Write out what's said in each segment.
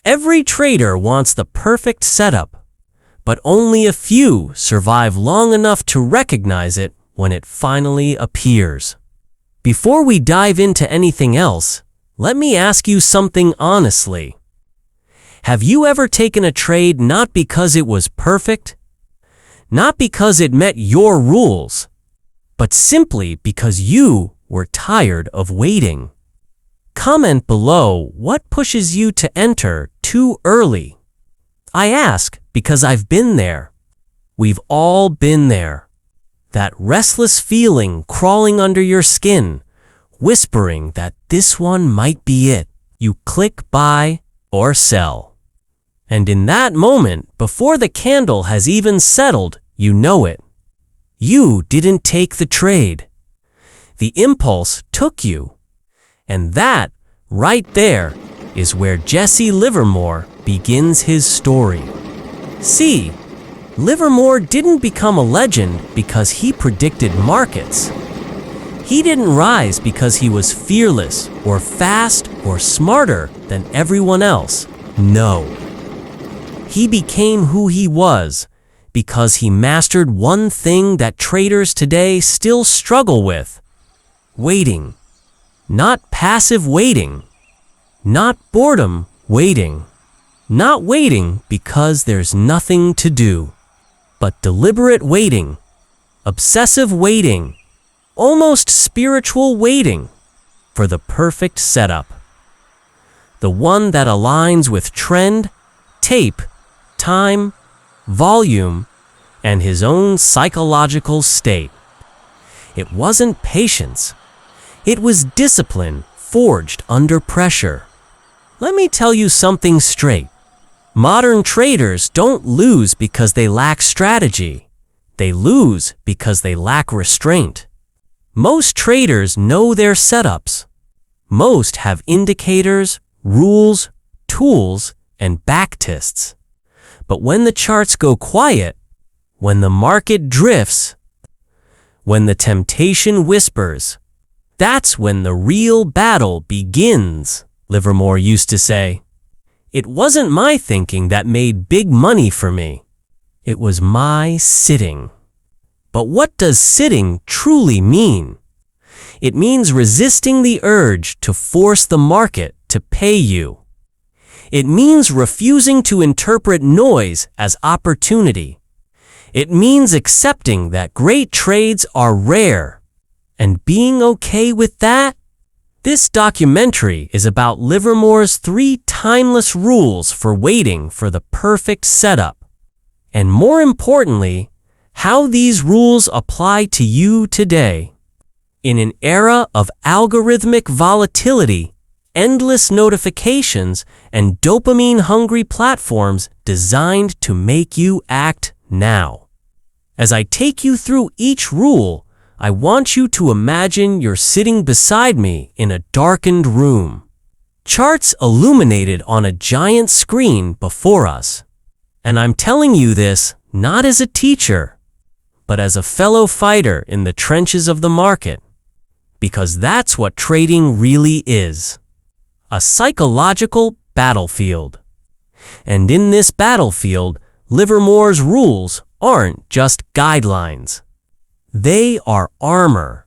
Every trader wants the perfect setup, but only a few survive long enough to recognize it when it finally appears. Before we dive into anything else, let me ask you something honestly. Have you ever taken a trade not because it was perfect, not because it met your rules, but simply because you were tired of waiting? Comment below what pushes you to enter too early. I ask because I've been there. We've all been there. That restless feeling crawling under your skin, whispering that this one might be it. You click buy or sell. And in that moment, before the candle has even settled, you know it. You didn't take the trade. The impulse took you. And that, right there, is where Jesse Livermore begins his story. See, Livermore didn't become a legend because he predicted markets. He didn't rise because he was fearless or fast or smarter than everyone else. No. He became who he was because he mastered one thing that traders today still struggle with: waiting. Not passive waiting. Not boredom waiting. Not waiting because there's nothing to do, but deliberate waiting, obsessive waiting, almost spiritual waiting for the perfect setup. The one that aligns with trend, tape, time, volume, and his own psychological state. It wasn't patience. It was discipline forged under pressure. Let me tell you something straight. Modern traders don't lose because they lack strategy. They lose because they lack restraint. Most traders know their setups. Most have indicators, rules, tools, and backtests. But when the charts go quiet, when the market drifts, when the temptation whispers, that's when the real battle begins, Livermore used to say. It wasn't my thinking that made big money for me. It was my sitting. But what does sitting truly mean? It means resisting the urge to force the market to pay you. It means refusing to interpret noise as opportunity. It means accepting that great trades are rare and being okay with that. This documentary is about Livermore's 3 timeless rules for waiting for the perfect setup, and more importantly, how these rules apply to you today. In an era of algorithmic volatility, endless notifications, and dopamine-hungry platforms designed to make you act now. As I take you through each rule, I want you to imagine you're sitting beside me in a darkened room. Charts illuminated on a giant screen before us. And I'm telling you this not as a teacher, but as a fellow fighter in the trenches of the market. Because that's what trading really is. A psychological battlefield. And in this battlefield, Livermore's rules aren't just guidelines. They are armor.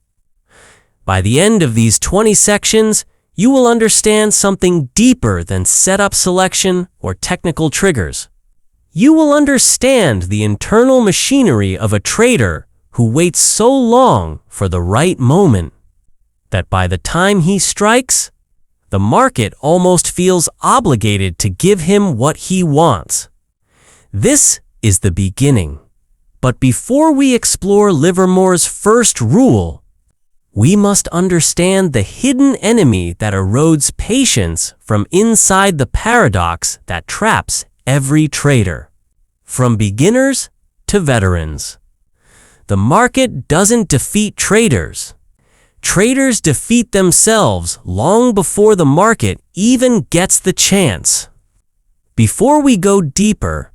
By the end of these 20 sections, you will understand something deeper than setup selection or technical triggers. You will understand the internal machinery of a trader who waits so long for the right moment that by the time he strikes, the market almost feels obligated to give him what he wants. This is the beginning. But before we explore Livermore's first rule, we must understand the hidden enemy that erodes patience from inside the paradox that traps every trader, from beginners to veterans. The market doesn't defeat traders. Traders defeat themselves long before the market even gets the chance. Before we go deeper,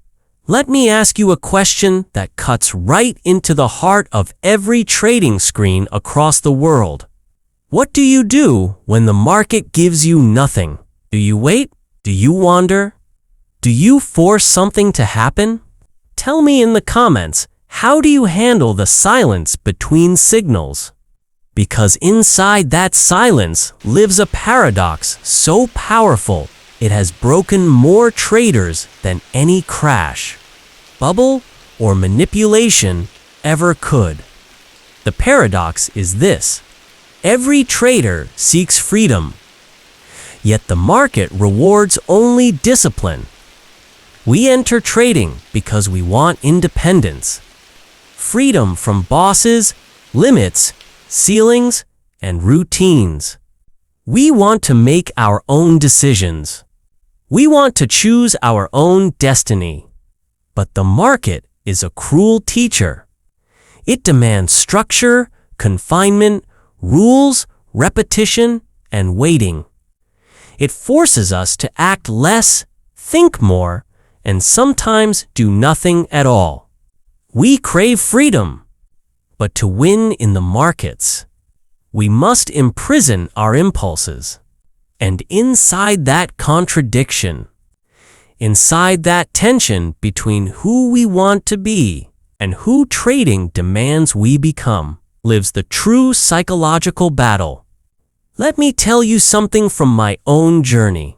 let me ask you a question that cuts right into the heart of every trading screen across the world. What do you do when the market gives you nothing? Do you wait? Do you wander? Do you force something to happen? Tell me in the comments, how do you handle the silence between signals? Because inside that silence lives a paradox so powerful it has broken more traders than any crash, bubble, or manipulation ever could. The paradox is this: every trader seeks freedom, yet the market rewards only discipline. We enter trading because we want independence, freedom from bosses, limits, ceilings, and routines. We want to make our own decisions. We want to choose our own destiny. But the market is a cruel teacher. It demands structure, confinement, rules, repetition, and waiting. It forces us to act less, think more, and sometimes do nothing at all. We crave freedom, but to win in the markets, we must imprison our impulses. And inside that contradiction, inside that tension between who we want to be and who trading demands we become, lives the true psychological battle. Let me tell you something from my own journey.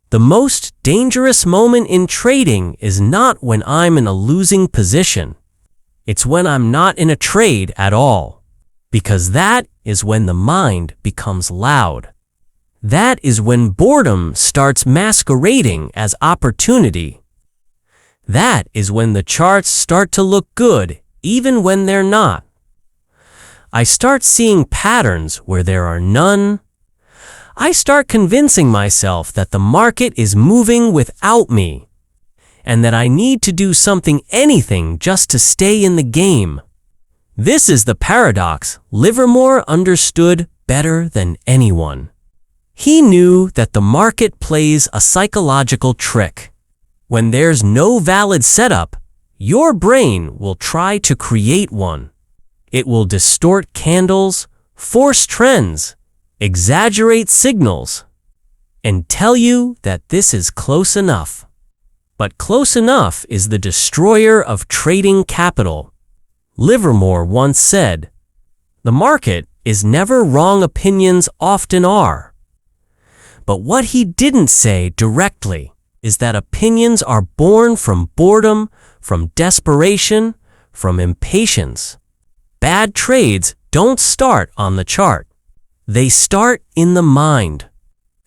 The most dangerous moment in trading is not when I'm in a losing position. It's when I'm not in a trade at all, because that is when the mind becomes loud. That is when boredom starts masquerading as opportunity. That is when the charts start to look good even when they're not. I start seeing patterns where there are none. I start convincing myself that the market is moving without me, and that I need to do anything just to stay in the game. This is the paradox Livermore understood better than anyone. He knew that the market plays a psychological trick. When there's no valid setup, your brain will try to create one. It will distort candles, force trends, exaggerate signals, and tell you that this is close enough. But close enough is the destroyer of trading capital. Livermore once said, "The market is never wrong, opinions often are." But what he didn't say directly is that opinions are born from boredom, from desperation, from impatience. Bad trades don't start on the chart. They start in the mind.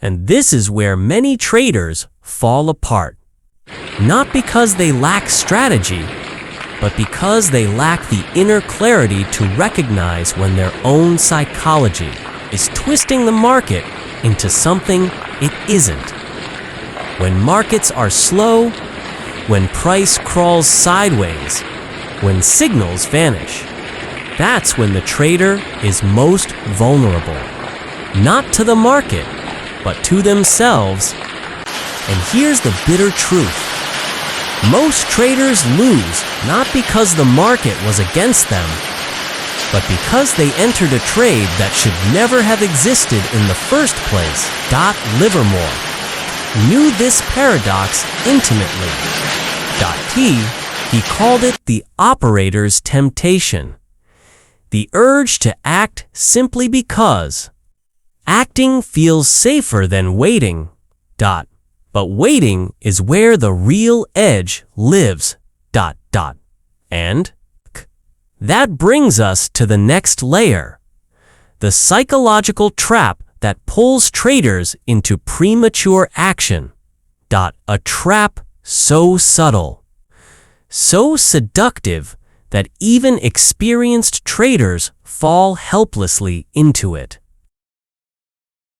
And this is where many traders fall apart. Not because they lack strategy, but because they lack the inner clarity to recognize when their own psychology is twisting the market into something it isn't. When markets are slow, when price crawls sideways, when signals vanish, that's when the trader is most vulnerable. Not to the market, but to themselves. And here's the bitter truth. Most traders lose not because the market was against them, but because they entered a trade that should never have existed in the first place. Livermore knew this paradox intimately. He called it the operator's temptation. The urge to act simply because acting feels safer than waiting. But waiting is where the real edge lives. And that brings us to the next layer, the psychological trap that pulls traders into premature action. A trap so subtle, so seductive that even experienced traders fall helplessly into it.